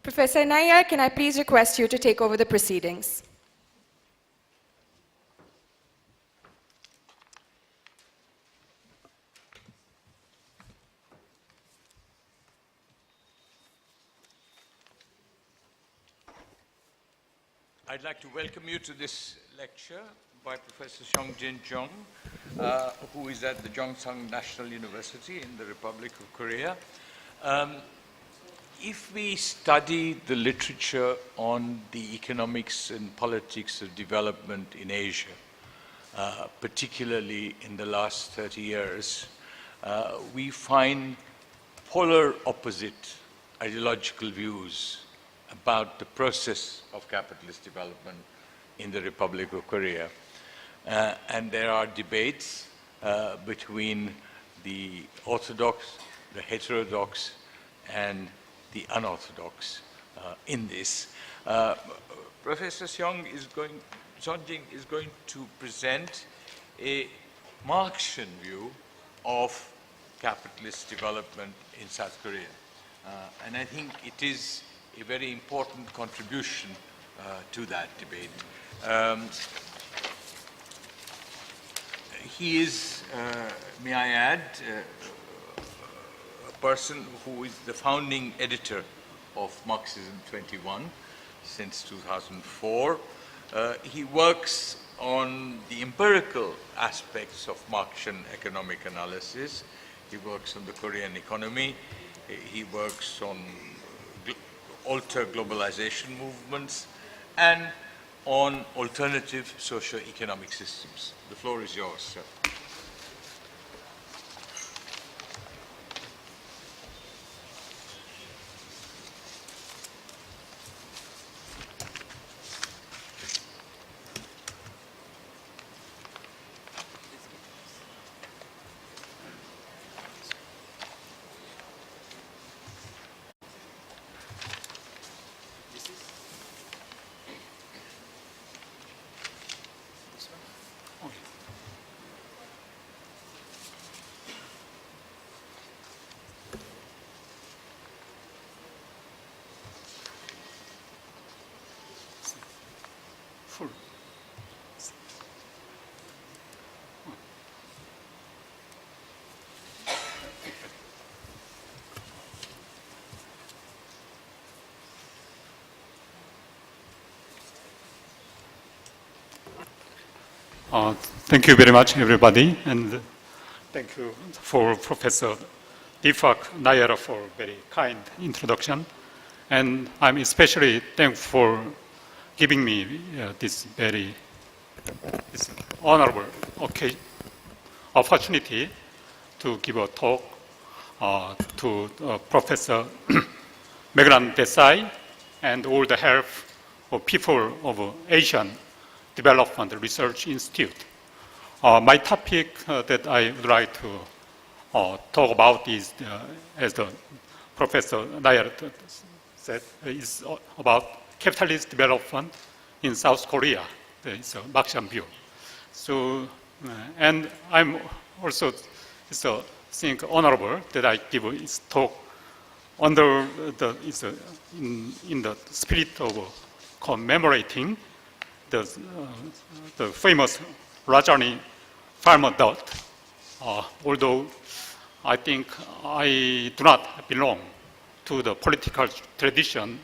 Professor Nayyar, can I please request you to take over the proceedings? I'd like to welcome you to this lecture by Professor Seongjin Jeong, who is at the Gyeongsang National University in the Republic of Korea. If we study the literature on the economics and politics of development in Asia, particularly in the last 30 years, we find polar opposite ideological views about the process of capitalist development in the Republic of Korea. And there are debates between the orthodox, the heterodox, and the unorthodox in this. Professor Seongjin is going to present a Marxian view of capitalist development in South Korea. And I think it is a very important contribution to that debate. He is, may I add, a person who is the founding editor of Marxism 21 since 2004. He works on the empirical aspects of Marxian economic analysis. He works on the Korean economy. He works on alter globalization movements and on alternative socio-economic systems. The floor is yours, sir. Thank you very much, everybody, and thank you for Professor Deepak Nayyar for a very kind introduction. And I'm especially thankful for giving me this very honorable opportunity to give a talk to Professor Megran Desai and all the help of people of Asian Development Research Institute. My topic that I would like to talk about is, as the Professor Nayyar said, is about capitalist development in South Korea. It's a Marxian view. So, and I'm also think honorable that I give this talk under the in the spirit of commemorating the famous Rajani farmer Dutt. Although I think I do not belong to the political tradition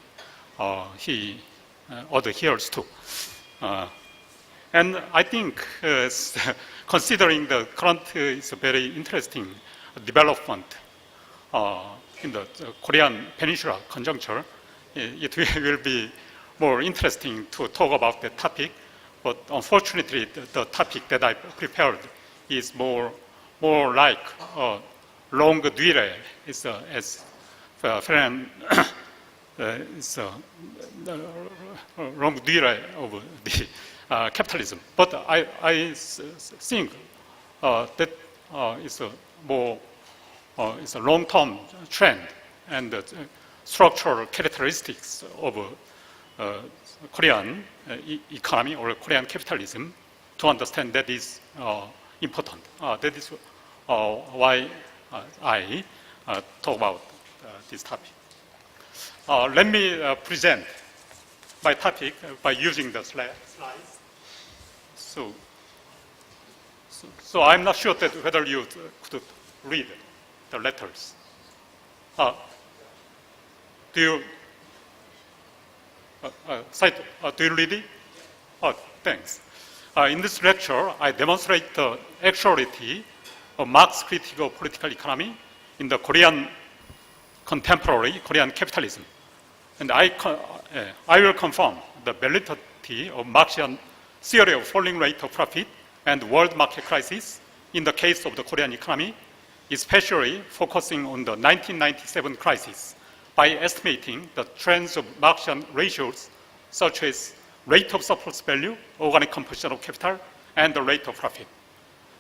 he adheres to. And I think considering the current is a very interesting development in the Korean Peninsula conjuncture, it will be more interesting to talk about the topic, but unfortunately the topic that I prepared is more like long durée. It's as friend it's long durée of the capitalism. But I think that it's a more it's a long-term trend and the structural characteristics of Korean economy or Korean capitalism to understand that is important. That is why I talk about this topic. Let me present my topic by using the slides. So I'm not sure that whether you could read the letters. Do you read it? Oh, thanks. In this lecture, I demonstrate the actuality of Marx's critique of political economy in the Korean contemporary Korean capitalism. And I will confirm the validity of Marxian theory of falling rate of profit and world market crisis in the case of the Korean economy, especially focusing on the 1997 crisis by estimating the trends of Marxian ratios such as rate of surplus value, organic composition of capital, and the rate of profit.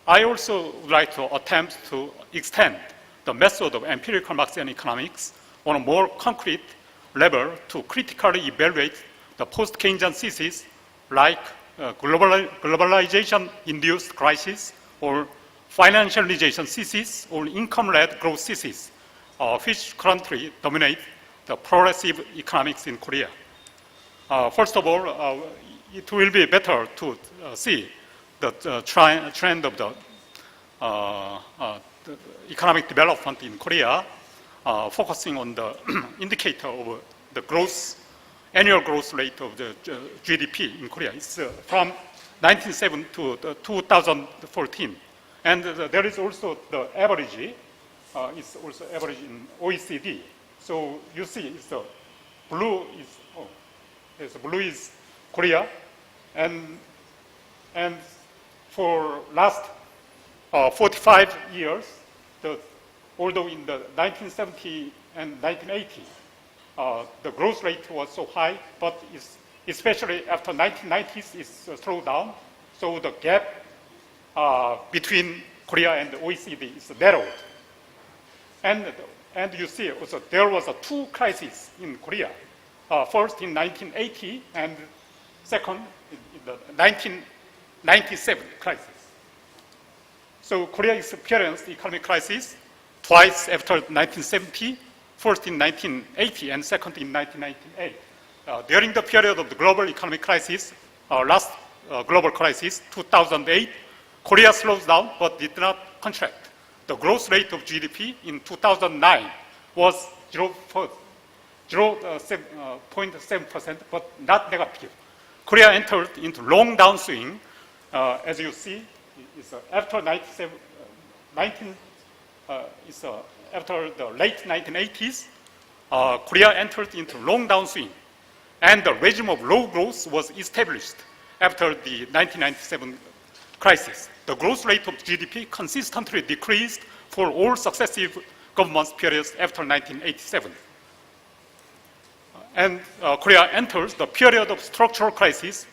I also would like to attempt to extend the method of empirical Marxian economics on a more concrete level to critically evaluate the post-Keynesian thesis like globalization-induced crisis or financialization thesis or income-led growth thesis, which currently dominate the progressive economics in Korea. First of all, it will be better to see the trend of the economic development in Korea, focusing on the indicator of the annual growth rate of the GDP in Korea. It's from 1997 to 2014. And there is also the average, it's also average in OECD. So you see, it's the blue is Korea, and for last 45 years, although in the 1970 and 1980, the growth rate was so high, but especially after 1990s, it's slowed down. So the gap between Korea and the OECD is narrowed. And you see also there was two crises in Korea. First in 1980 and second in the 1997 crisis. So Korea experienced economic crisis twice after 1970, first in 1980 and second in 1998. During the period of the global economic crisis, last global crisis, 2008, Korea slows down but did not contract. The growth rate of GDP in 2009 was 0.7%, but not negative. Korea entered into long downswing, as you see. It's after after the late 1980s, Korea entered into long downswing, and the regime of low growth was established after the 1997 crisis. The growth rate of GDP consistently decreased for all successive government periods after 1987. And Korea enters the period of structural crisis,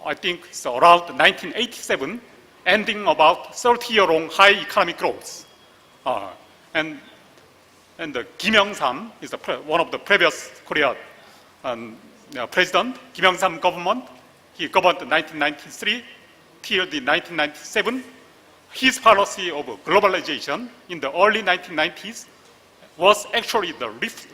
I think it's around 1987, ending about 30-year-long high economic growth. And the Gyeongsang is one of the previous Korean president, Gyeongsang government. He governed 1993 till the 1997. His policy of globalization in the early 1990s was actually the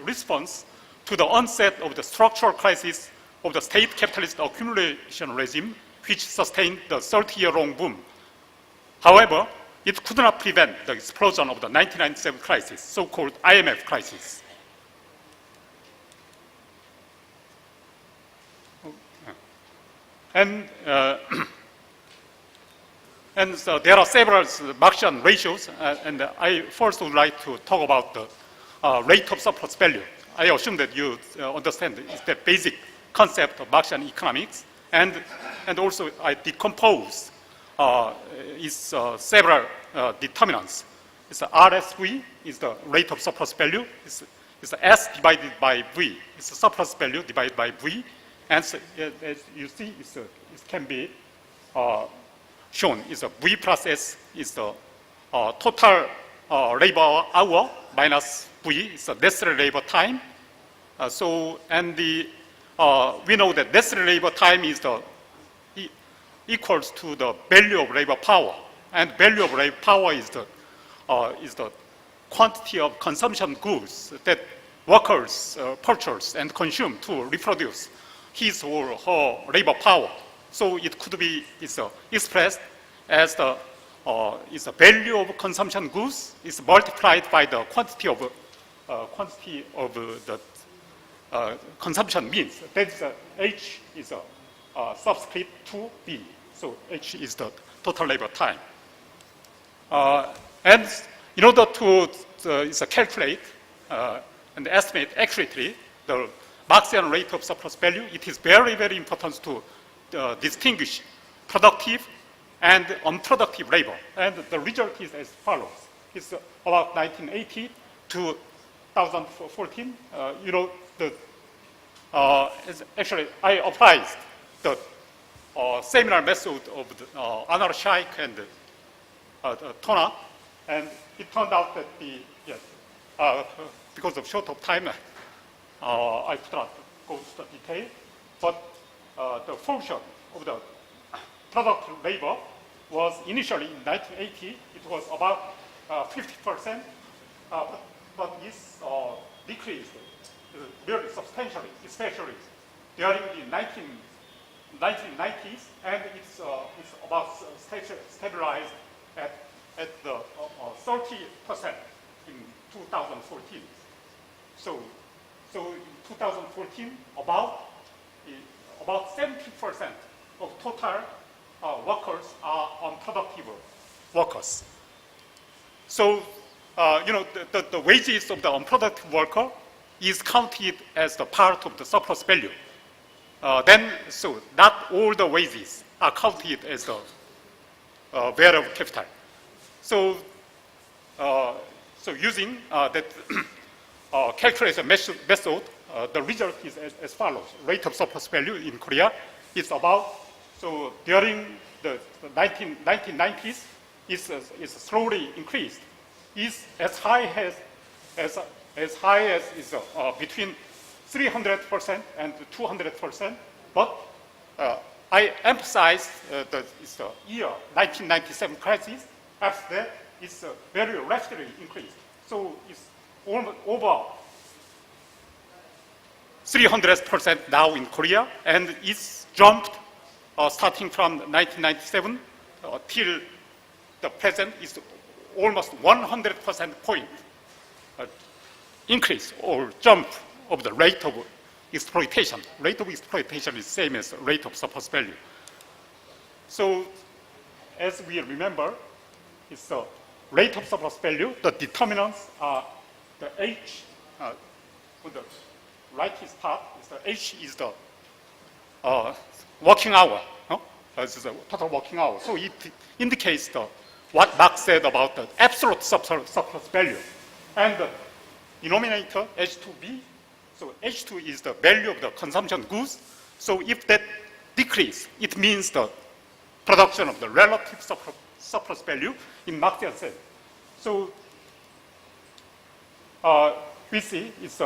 response to the onset of the structural crisis of the state capitalist accumulation regime, which sustained the 30-year-long boom. However, it could not prevent the explosion of the 1997 crisis, so-called IMF crisis. And so there are several Marxian ratios, and I first would like to talk about the rate of surplus value. I assume that you understand it's the basic concept of Marxian economics, and also I decompose its several determinants. It's RSV is the rate of surplus value. It's S divided by V. It's the surplus value divided by V, and so, as you see, it can be shown. It's a V plus S is the total labor hour minus V is the necessary labor time. We know that necessary labor time is equals to the value of labor power, and value of labor power is the quantity of consumption goods that workers purchase and consume to reproduce his or her labor power. So it could be expressed as the value of consumption goods is multiplied by the quantity of the consumption means. That is H is a subscript to B. So H is the total labor time. And in order to calculate and estimate accurately the Marxian rate of surplus value, it is very, very important to distinguish productive and unproductive labor. And the result is as follows. It's about 1980 to 2014. Actually, I applied the seminar method of Anar Shaikh and Tona, and it turned out that because of short of time, I could not go to the detail, but the function of the productive labor was initially in 1980, it was about 50%, but this decreased very substantially, especially during the 1990s, and it's about stabilized at the 30% in 2014. So in 2014, about 70% of total workers are unproductive workers. So the wages of the unproductive worker is counted as the part of the surplus value. So not all the wages are counted as the variable capital. So using that calculation method, the result is as follows. Rate of surplus value in Korea is about, so during the 1990s, is slowly increased. Is as high as is between 300% and 200%. But I emphasize the year 1997 crisis. After that, it's very rapidly increased. So it's almost over 300% now in Korea, and it's jumped starting from 1997 till the present is almost 100% point increase or jump of the rate of exploitation. Rate of exploitation is same as rate of surplus value. So as we remember, it's the rate of surplus value. The determinants are the H, on the rightist part, is the H is the working hour. This is the total working hour. So it indicates what Marx said about the absolute surplus value. And the denominator, H2B, so H2 is the value of the consumption goods. So if that decrease, it means the production of the relative surplus value in Marxian sense. So we see it's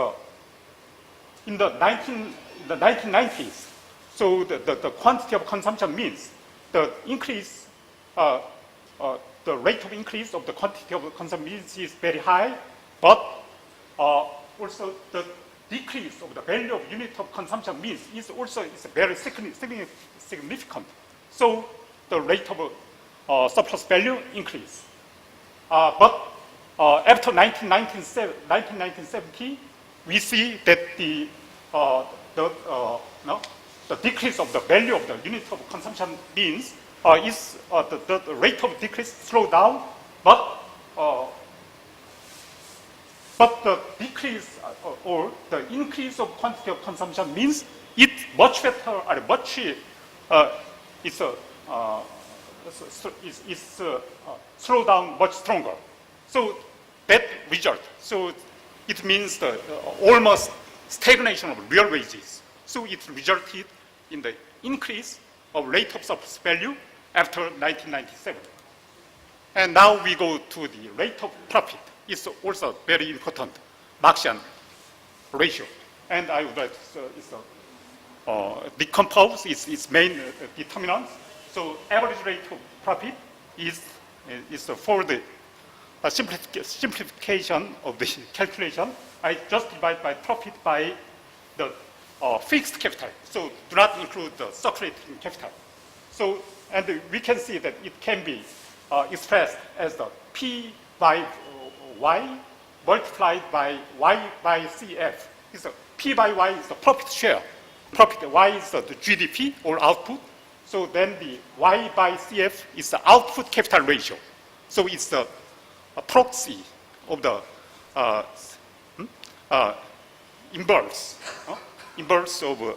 in the 1990s, so the quantity of consumption means the increase, the rate of increase of the quantity of consumption means is very high, but also the decrease of the value of unit of consumption means is also very significant. So the rate of surplus value increase. But after 1970, we see that the decrease of the value of the unit of consumption means is the rate of decrease slowed down, but the decrease or the increase of quantity of consumption means it much better or much slow down much stronger. So that result. So it means the almost stagnation of real wages. So it resulted in the increase of rate of surplus value after 1997. And now we go to the rate of profit. It's also very important Marxian ratio. And I would like to decompose its main determinants. So average rate of profit is for the simplification of the calculation. I just divide by profit by the fixed capital. So do not include the circulating capital. So, and we can see that it can be expressed as the P by Y multiplied by Y by CF. It's P by Y is the profit share. Profit Y is the GDP or output. So then the Y by CF is the output capital ratio. So it's the proxy of the inverse. Inverse of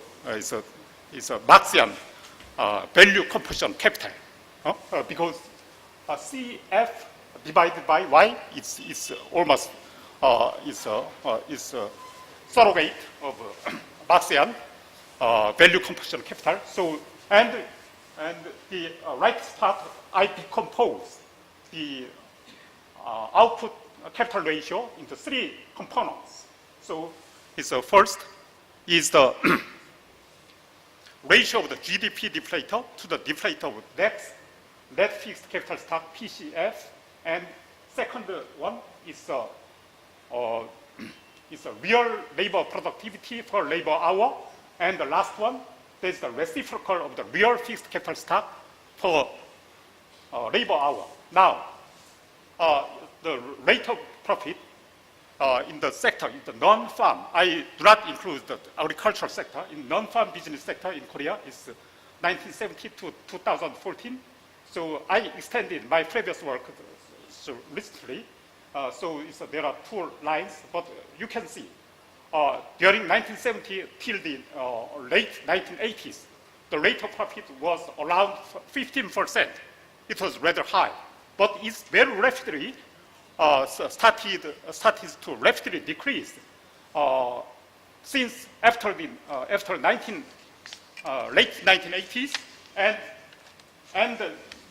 is a Marxian value composition capital. Because CF divided by Y is almost is surrogate of Marxian value composition capital. So and the right part, I decompose the output capital ratio into three components. So it's first is the ratio of the GDP deflator to the deflator of net fixed capital stock PCF, and second one is a real labor productivity per labor hour, and the last one is the reciprocal of the real fixed capital stock per labor hour. Now, the rate of profit in the sector, in the non-farm, I do not include the agricultural sector. In non-farm business sector in Korea, is 1970 to 2014. So I extended my previous work recently. So there are two lines, but you can see during 1970 till the late 1980s, the rate of profit was around 15%. It was rather high, but it's very rapidly started to rapidly decrease since after the late 1980s, and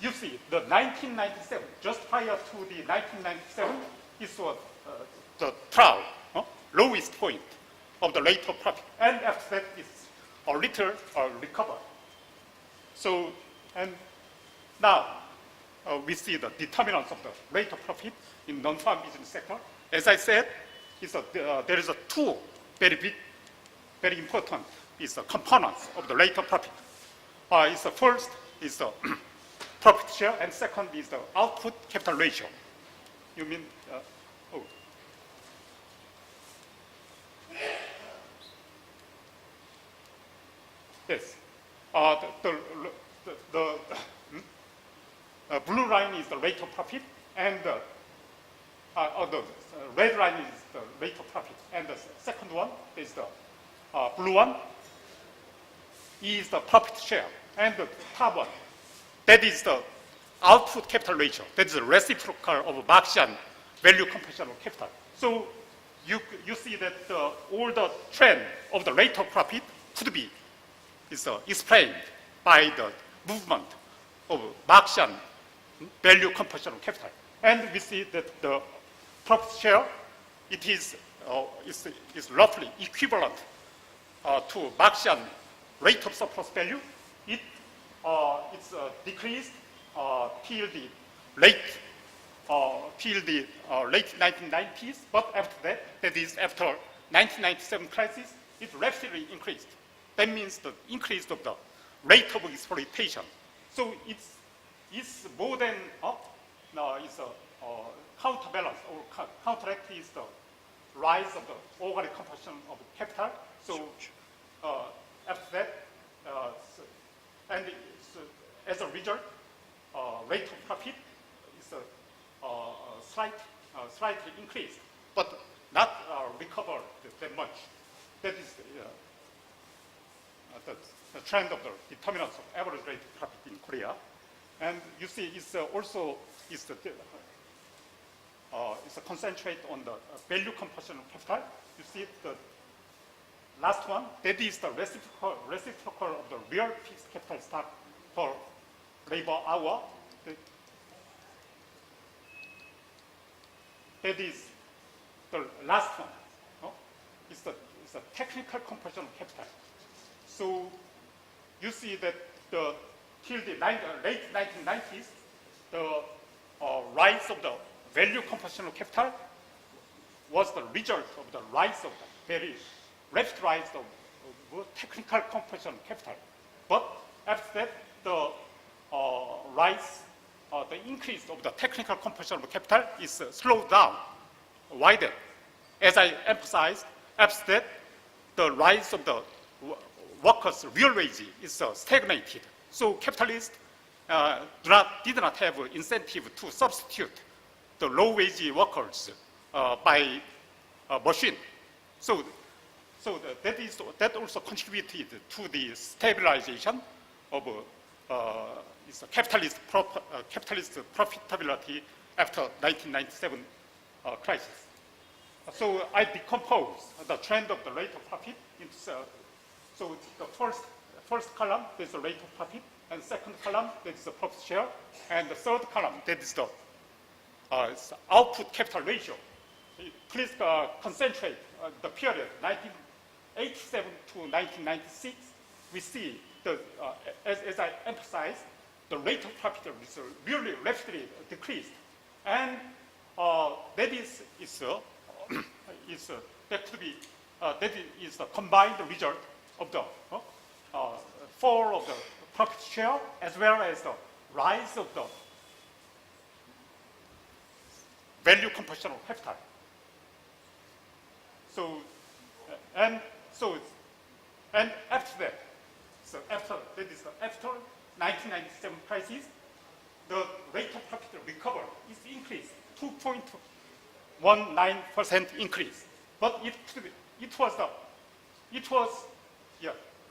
you see the 1997, just prior to the 1997, this was the trough, lowest point of the rate of profit, and after that it's a little recovered. So, and now we see the determinants of the rate of profit in non-farm business sector. As I said, there is two very big, very important components of the rate of profit. The first is the profit share, and second is the output capital ratio. You mean, yes. The blue line is the rate of profit, and the red line is the rate of profit. And the second one is the blue one is the profit share. And the top one, that is the output capital ratio. That is the reciprocal of Marxian value composition of capital. So you see that all the trend of the rate of profit could be explained by the movement of Marxian value composition of capital. And we see that the profit share, it is roughly equivalent to Marxian rate of surplus value. It's decreased till the late 1990s, but after that, that is after 1997 crisis, it rapidly increased. That means the increase of the rate of exploitation. So it's more than it's a counterbalance or counteract is the rise of the organic composition of capital. So after that, and as a result, rate of profit is slightly increased, but not recovered that much. That is the trend of the determinants of average rate of profit in Korea. And you see, it's also concentrate on the value composition of capital. You see the last one, that is the reciprocal of the real fixed capital stock per labor hour. That is the last one. It's a technical composition of capital. So you see that till the late 1990s, the rise of the value composition of capital was the result of the rise of the very rapid rise of technical composition capital. But after that, the the increase of the technical composition of capital is slowed down. Why that? As I emphasized, after that, the rise of the workers' real wage is stagnated. So capitalists did not have incentive to substitute the low-wage workers by machine. So that also contributed to the stabilization of capitalist profitability after 1997 crisis. So I decompose the trend of the rate of profit into so the first column is the rate of profit, and second column that is the profit share, and the third column that is the output capital ratio. Please concentrate the period 1987 to 1996. We see the as I emphasized, the rate of profit is really rapidly decreased, and that is that to be that is the combined result of the fall of the profit share as well as the rise of the value composition of capital. So and after that, so after 1997 crisis, the rate of profit recovery is increased 2.19% increase, but it was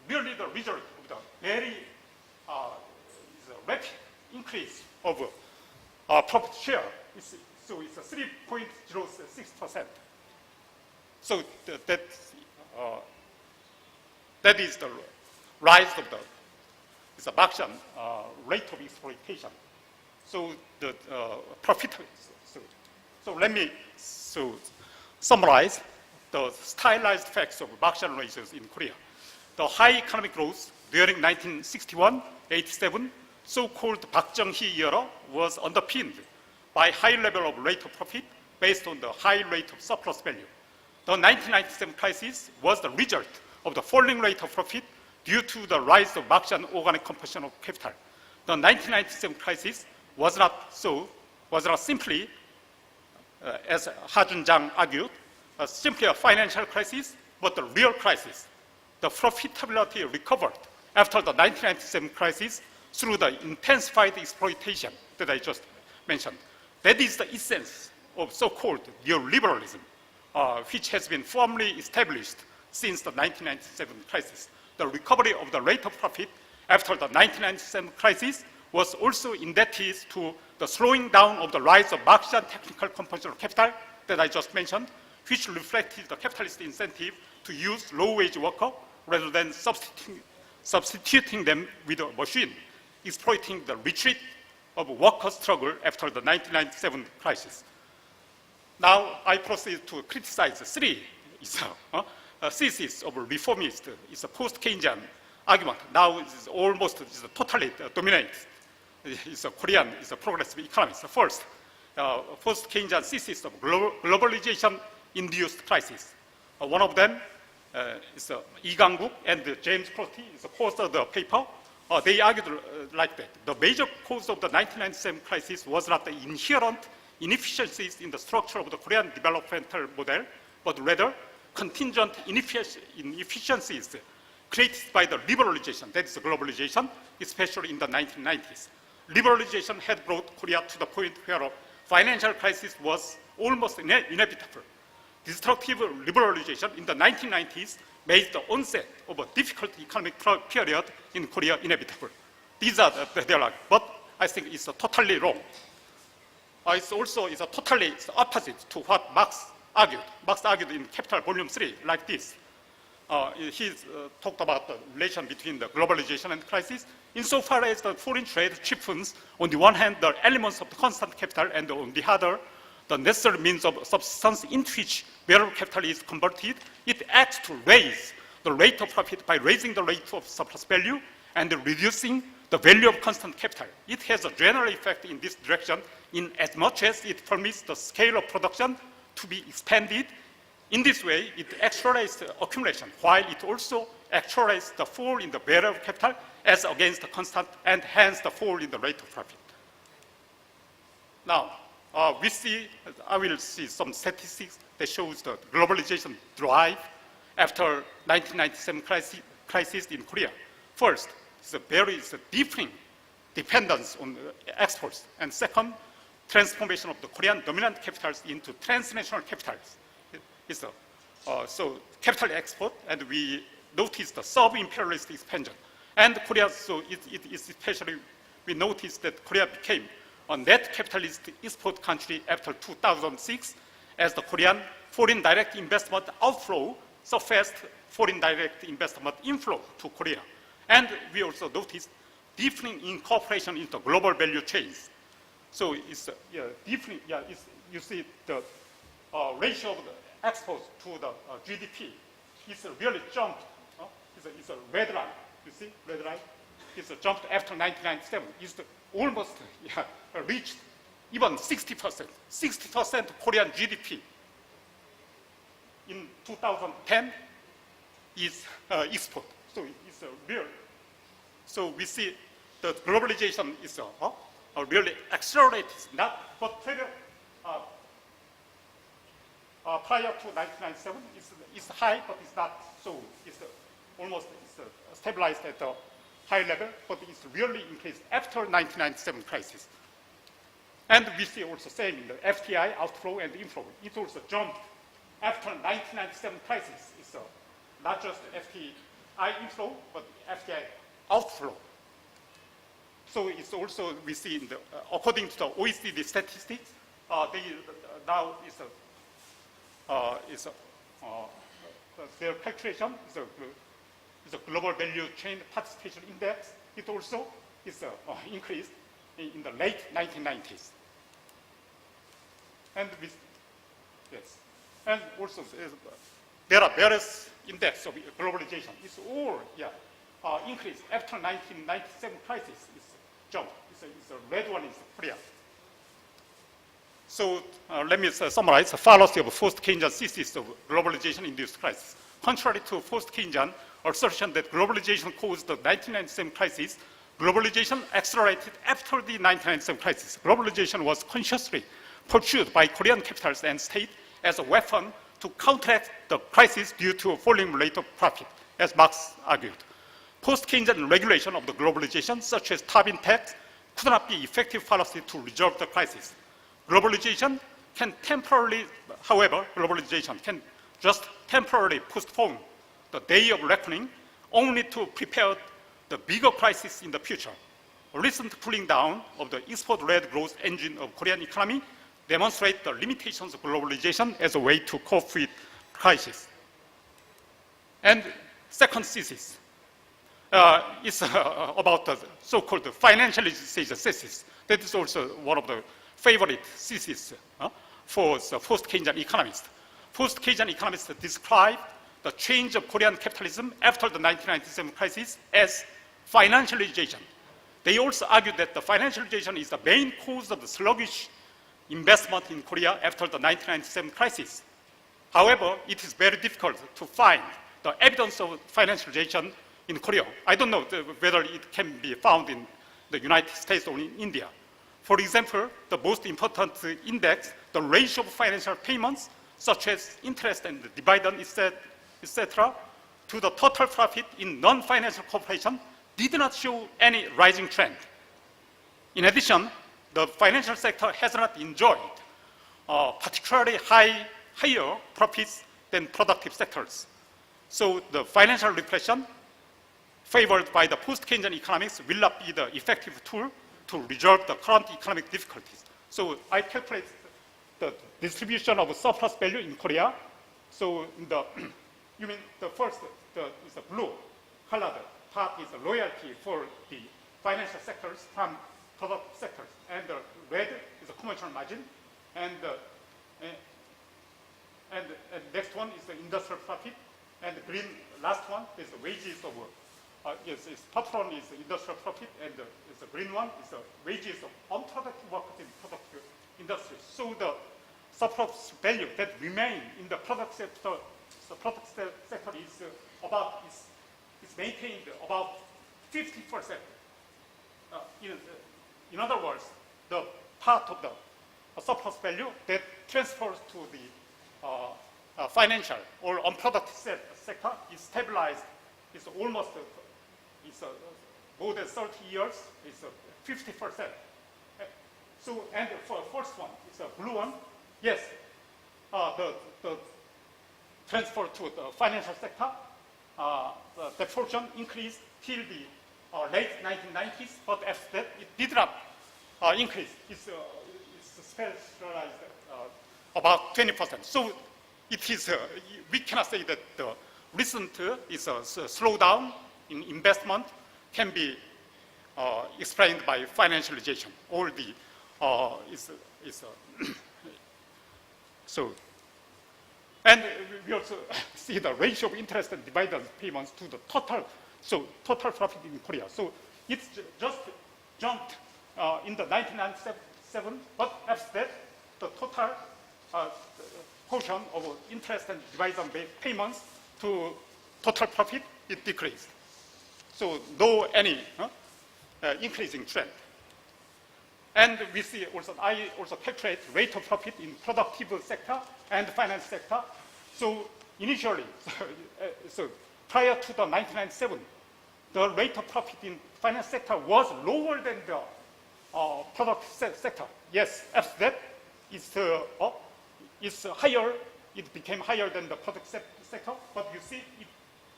really the result of the very rapid increase of profit share. So it's a 3.06%. So that is the rise of the Marxian rate of exploitation. So the profit. So let me summarize the stylized facts of Marxian ratios in Korea. The high economic growth during 1961-87, so-called Park Chung-hee era, was underpinned by high level of rate of profit based on the high rate of surplus value. The 1997 crisis was the result of the falling rate of profit due to the rise of Marxian organic composition of capital. The 1997 crisis was not simply, as Ha-Jun Jang argued, simply a financial crisis, but a real crisis. The profitability recovered after the 1997 crisis through the intensified exploitation that I just mentioned. That is the essence of so-called neoliberalism, which has been firmly established since the 1997 crisis. The recovery of the rate of profit after the 1997 crisis was also indebted to the slowing down of the rise of Marxian technical composition of capital that I just mentioned, which reflected the capitalist incentive to use low-wage workers rather than substituting them with a machine, exploiting the retreat of worker struggle after the 1997 crisis. Now I proceed to criticize the three thesis of reformist. It's a post-Keynesian argument. Now it's almost totally dominates. It's a Korean, it's a progressive economist. First, post-Keynesian thesis of globalization-induced crisis. One of them is Lee Gang-guk and James Crotty, is the author of the paper. They argued like that. The major cause of the 1997 crisis was not the inherent inefficiencies in the structure of the Korean developmental model, but rather contingent inefficiencies created by the liberalization, that is globalization, especially in the 1990s. Liberalization had brought Korea to the point where a financial crisis was almost inevitable. Destructive liberalization in the 1990s made the onset of a difficult economic period in Korea inevitable. These are their arguments, but I think it's totally wrong. It's totally opposite to what Marx argued. Marx argued in Capital Volume 3 like this. He talked about the relation between the globalization and crisis. Insofar as the foreign trade cheapens, on the one hand, the elements of the constant capital, and on the other, the necessary means of subsistence into which variable capital is converted, it acts to raise the rate of profit by raising the rate of surplus value and reducing the value of constant capital. It has a general effect in this direction in as much as it permits the scale of production to be expanded. In this way, it accelerates the accumulation, while it also accelerates the fall in the value of capital as against the constant, and hence the fall in the rate of profit. Now, I will see some statistics that shows the globalization drive after 1997 crisis in Korea. First, there is a deepening dependence on exports, and second, transformation of the Korean dominant capitals into transnational capitals. So capital export, and we noticed the sub-imperialist expansion. And Korea, so it is especially, we noticed that Korea became a net capitalist export country after 2006, as the Korean foreign direct investment outflow surpassed foreign direct investment inflow to Korea. And we also noticed deepening incorporation into global value chains. So it's deepening, you see the ratio of the exports to the GDP. It's really jumped. It's a red line. You see, red line. It's jumped after 1997. It's almost reached even 60%. 60% Korean GDP in 2010 is export. So it's a real. So we see the globalization is really accelerated. Not, but prior to 1997, it's high, but it's not so. It's almost stabilized at a high level, but it's really increased after 1997 crisis. And we see also same in the FTI outflow and inflow. It also jumped after 1997 crisis. It's not just FTI inflow, but FTI outflow. So it's also, we see in the, according to the OECD statistics, they now their calculation is a global value chain participation index. It also is increased in the late 1990s. And yes, and also there are various index of globalization. It's all increased after 1997 crisis. It's jumped. It's a red one is Korea. So let me summarize the fallacy of post-Keynesian thesis of globalization-induced crisis. Contrary to post-Keynesian assertion that globalization caused the 1997 crisis, globalization accelerated after the 1997 crisis. Globalization was consciously pursued by Korean capitals and state as a weapon to counteract the crisis due to a falling rate of profit, as Marx argued. Post-Keynesian regulation of the globalization, such as Tobin tax, could not be effective fallacy to resolve the crisis. Globalization can temporarily, however, globalization can just temporarily postpone the day of reckoning only to prepare the bigger crisis in the future. A recent cooling down of the export-led growth engine of Korean economy demonstrates the limitations of globalization as a way to cope with crisis. And second thesis is about the so-called financialization thesis. That is also one of the favorite thesis for the post-Keynesian economists. Post-Keynesian economists describe the change of Korean capitalism after the 1997 crisis as financialization. They also argue that the financialization is the main cause of the sluggish investment in Korea after the 1997 crisis. However, it is very difficult to find the evidence of financialization in Korea. I don't know whether it can be found in the United States or in India. For example, the most important index, the ratio of financial payments, such as interest and dividend, etc., to the total profit in non-financial corporation did not show any rising trend. In addition, the financial sector has not enjoyed particularly higher profits than productive sectors. So the financial repression favored by the post-Keynesian economics will not be the effective tool to resolve the current economic difficulties. So I calculate the distribution of surplus value in Korea. So in the, you mean the first is the blue color, the top is the loyalty for the financial sectors from product sectors, and the red is the commercial margin, and next one is the industrial profit, and the green last one is the wages of yes, top one is the industrial profit, and the green one is the wages of unproductive workers in productive industries. So the surplus value that remain in the product sector, is maintained about 50%. In other words, the part of the surplus value that transfers to the financial or unproductive sector is stabilized. It's almost more than 30 years. It's 50%. So, and for the first one, it's a blue one. Yes, the transfer to the financial sector, the portion increased till the late 1990s, but after that, it did not increase. It's specialized about 20%. So it is, we cannot say that the recent is a slowdown in investment can be explained by financialization. All the so, and we also see the ratio of interest and dividend payments to the total, so total profit in Korea. So it's just jumped in the 1997, but after that, the total portion of interest and dividend payments to total profit, it decreased. So no any increasing trend. And we see also, I also calculate rate of profit in productive sector and finance sector. So initially, so prior to the 1997, the rate of profit in finance sector was lower than the productive sector. Yes, after that, it's higher. It became higher than the product sector. But you see, it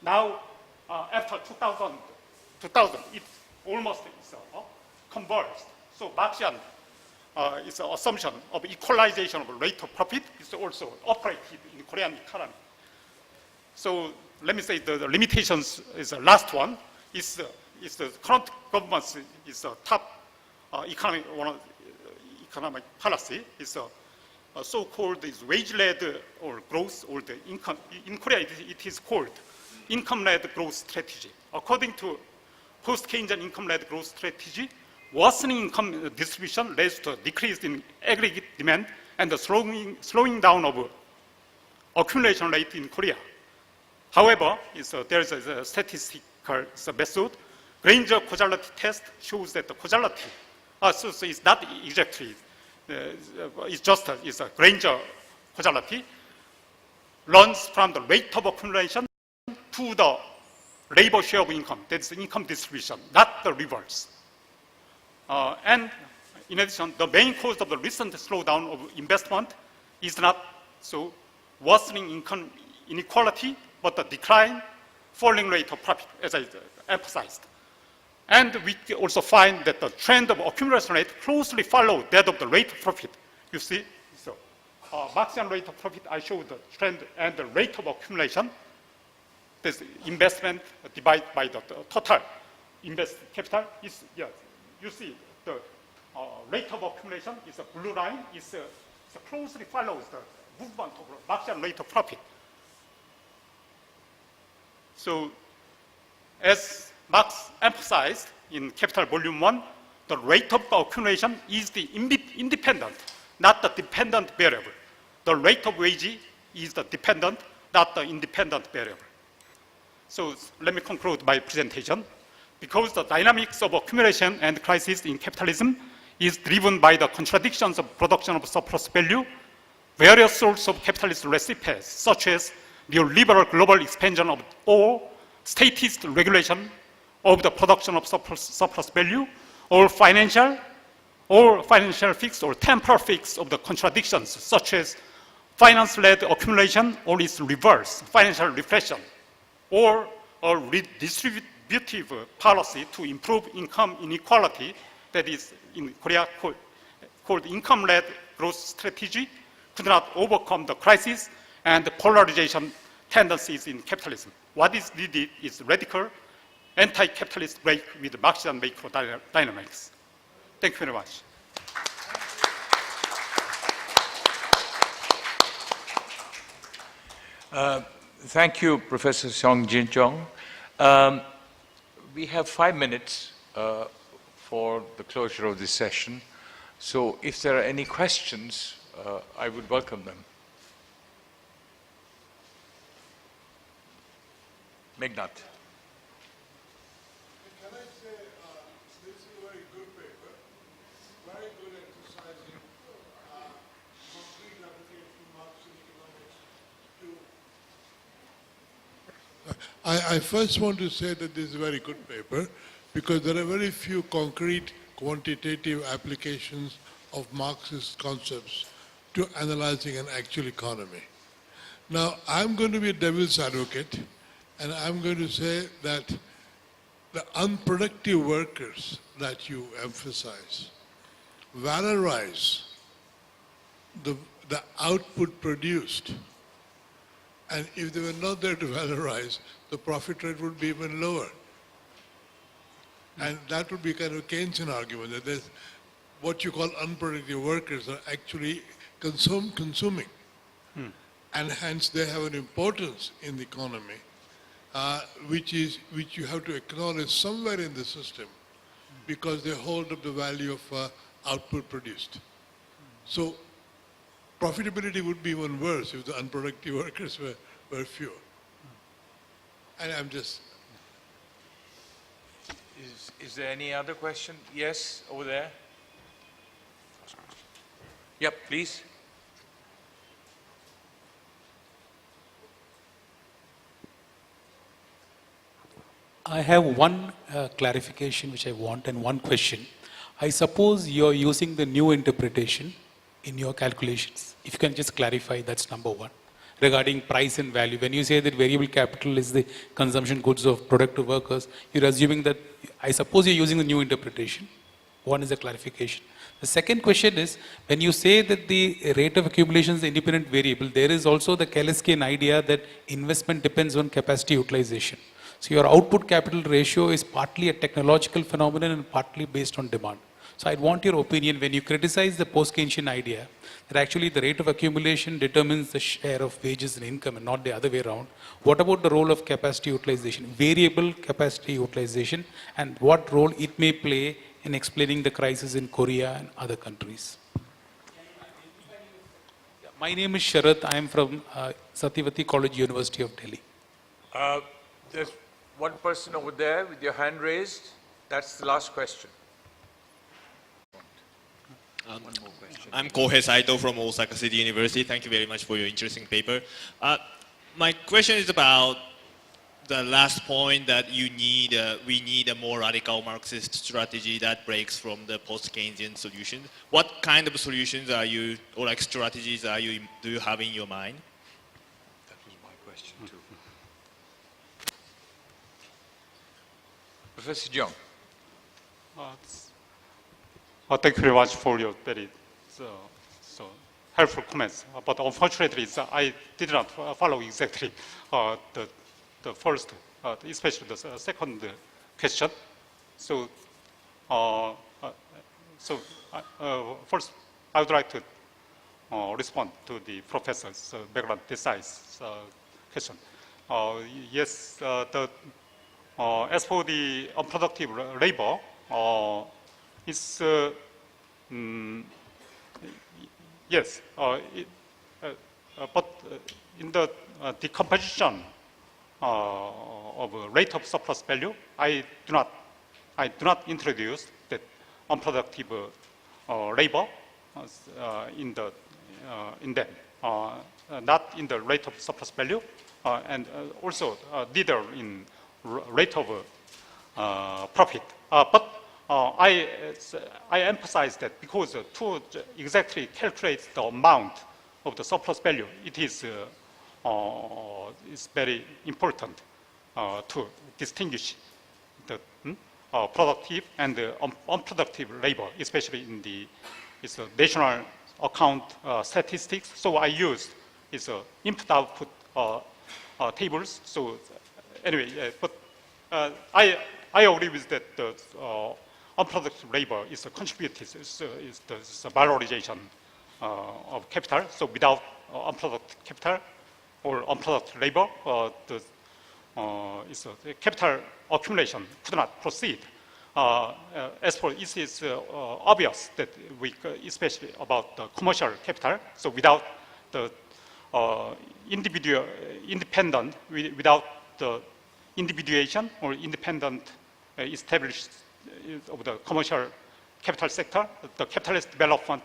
now after 2000, it's almost converged. So Marxian is an assumption of equalization of rate of profit is also operated in Korean economy. So let me say the limitations is the last one. Is the current government's is a top economic policy is a so-called wage-led or growth or the income. In Korea, it is called income-led growth strategy. According to post-Keynesian income-led growth strategy, worsening income distribution leads to a decrease in aggregate demand and the slowing down of accumulation rate in Korea. However, there is a statistical method. Granger causality test shows that the causality, so it's not exactly, it's just a Granger causality, runs from the rate of accumulation to the labor share of income, that's the income distribution, not the reverse. And in addition, the main cause of the recent slowdown of investment is not so worsening income inequality, but the decline, falling rate of profit, as I emphasized. And we also find that the trend of accumulation rate closely follows that of the rate of profit. You see, so Marxian rate of profit, I showed the trend and the rate of accumulation. This investment divided by the total invested capital is, yeah, you see the rate of accumulation is a blue line, it closely follows the movement of Marxian rate of profit. So as Marx emphasized in Capital Volume 1, the rate of accumulation is the independent, not the dependent variable. The rate of wage is the dependent, not the independent variable. So let me conclude my presentation. Because the dynamics of accumulation and crisis in capitalism is driven by the contradictions of production of surplus value, various sorts of capitalist recipes, such as neoliberal global expansion of or statist regulation of the production of surplus value, or financial fix or temporal fix of the contradictions, such as finance-led accumulation or its reverse, financial repression, or a redistributive policy to improve income inequality, that is in Korea called income-led growth strategy, could not overcome the crisis and the polarization tendencies in capitalism. What is needed is radical anti-capitalist break with Marxian macro dynamics. Thank you very much. Thank you, Professor Seongjin Jeong. We have 5 minutes for the closure of this session. So if there are any questions, I would welcome them. Meghnad. Can I say, this is a very good paper, very good exercising concrete application of Marxian economics to. I first want to say that this is a very good paper because there are very few concrete quantitative applications of Marxist concepts to analyzing an actual economy. Now, I'm going to be a devil's advocate, and I'm going to say that the unproductive workers that you emphasize valorize the output produced. And if they were not there to valorize, the profit rate would be even lower. And that would be kind of a Keynesian argument, that there's what you call unproductive workers are actually consuming. And hence they have an importance in the economy, which you have to acknowledge somewhere in the system because they hold up the value of output produced. So profitability would be even worse if the unproductive workers were fewer. And I'm just... Is there any other question? Yes, over there. Yep, please. I have one clarification which I want and one question. I suppose you're using the new interpretation in your calculations. If you can just clarify, that's number one. Regarding price and value, when you say that variable capital is the consumption goods of productive workers, you're assuming that, I suppose you're using the new interpretation. One is a clarification. The second question is, when you say that the rate of accumulation is the independent variable, there is also the Keynesian idea that investment depends on capacity utilization. So your output capital ratio is partly a technological phenomenon and partly based on demand. So I'd want your opinion when you criticize the post-Keynesian idea that actually the rate of accumulation determines the share of wages and income and not the other way around. What about the role of capacity utilization, variable capacity utilization, and what role it may play in explaining the crisis in Korea and other countries? My name is Sharath. I am from Satyavati College, University of Delhi. There's one person over there with your hand raised. That's the last question. One more question. I'm Kohei Saito from Osaka City University. Thank you very much for your interesting paper. My question is about the last point that we need a more radical Marxist strategy that breaks from the post-Keynesian solution. What kind of solutions are you, or like strategies do you have in your mind? That was my question too. Professor Jeong. Thank you very much for your very helpful comments. But unfortunately, I did not follow exactly the first, especially the second question. So, first, I would like to respond to the Professor's background Desai's question. Yes, as for the unproductive labor, it's yes, but in the decomposition of rate of surplus value, I do not introduce that unproductive labor in them, not in the rate of surplus value, and also neither in rate of profit. But I emphasize that because to exactly calculate the amount of the surplus value, it is very important to distinguish the productive and unproductive labor, especially in the national account statistics. So I used input-output tables. So anyway, but I agree with that. Unproductive labor is a contributive, is the valorization of capital. So without unproductive capital or unproductive labor, the capital accumulation could not proceed. as for it is obvious that we, especially about the commercial capital, so without the independent, without the individuation or independent established of the commercial capital sector, the capitalist development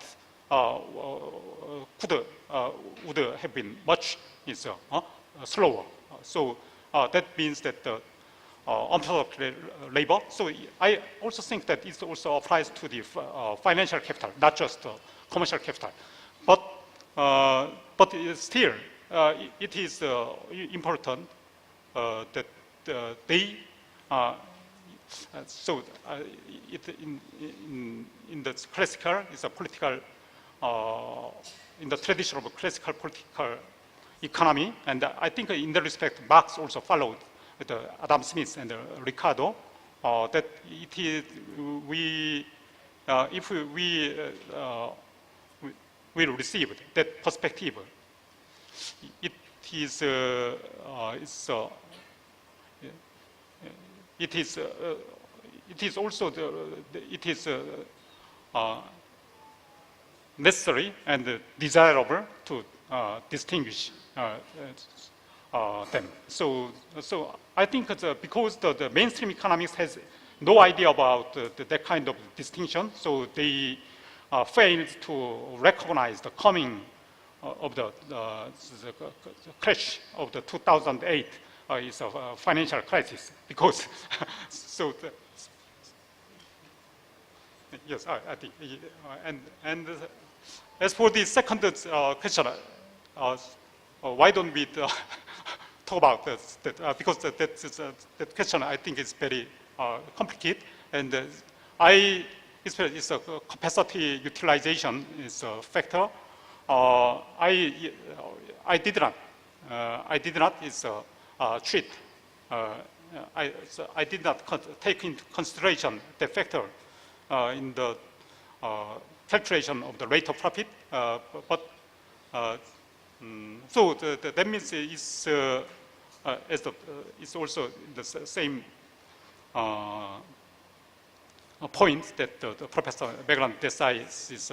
would have been much slower. So that means that the unproductive labor. So I also think that it also applies to the financial capital, not just commercial capital. But still, it is important that they. In the classical, it's a political, in the tradition of classical political economy, and I think in that respect, Marx also followed Adam Smith and Ricardo, that it is, if we will receive that perspective, it is also necessary and desirable to distinguish them. So I think because the mainstream economics has no idea about that kind of distinction, so they failed to recognize the coming of the crash of the 2008 is a financial crisis, because yes, I think, and as for the second question, why don't we talk about that? Because that question I think is very complicated, and it's a capacity utilization is a factor. I did not treat. I did not take into consideration the factor in the calculation of the rate of profit, but so that means it's it's also the same point that the Professor Meglan Desai is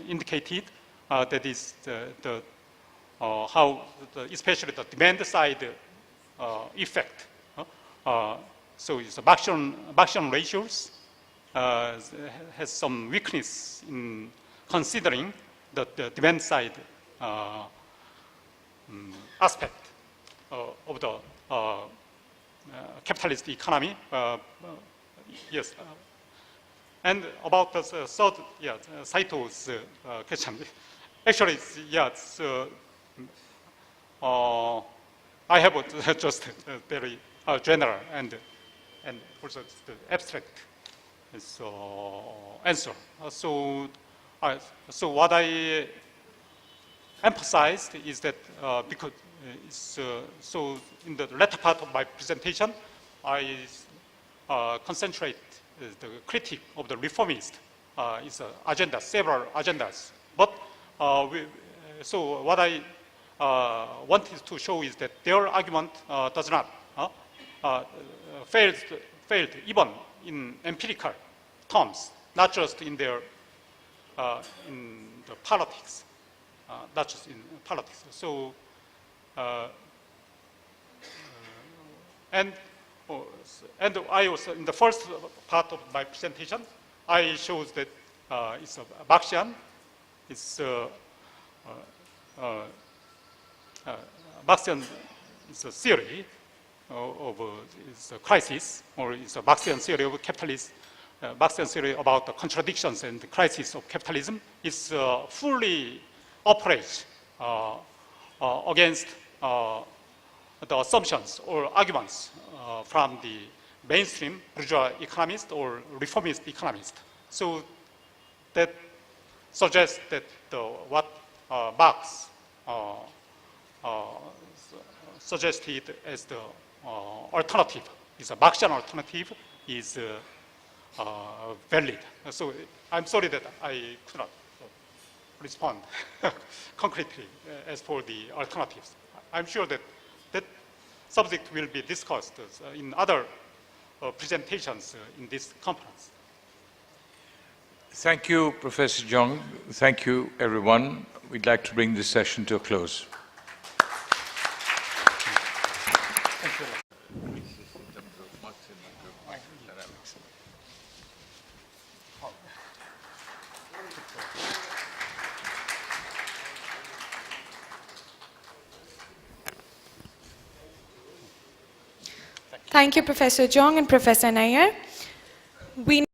indicated. That is how especially the demand side effect. So it's the Marxian ratios has some weakness in considering the demand side aspect of the capitalist economy. Yes. And about the third, Saito's question. Actually, I have just a very general and also the abstract answer. So what I emphasized is that because so in the latter part of my presentation, I concentrate the critique of the reformist is agenda, several agendas. But so what I wanted to show is that their argument does not failed even in empirical terms, not just in their in the politics, not just in politics. So and I also in the first part of my presentation, I showed that it's a Marxian. It's Marxian is a theory of it's a crisis, or it's a Marxian theory of capitalism. Marxian theory about the contradictions and the crisis of capitalism is fully operates against the assumptions or arguments from the mainstream bourgeois economist or reformist economist. So that suggests that what Marx suggested as the alternative is a Marxian alternative is valid. So I'm sorry that I could not respond concretely as for the alternatives. I'm sure that that subject will be discussed in other presentations in this conference. Thank you, Professor Jeong. Thank you, everyone. We'd like to bring this session to a close. Thank you, Professor Jeong and Professor Nayyar. We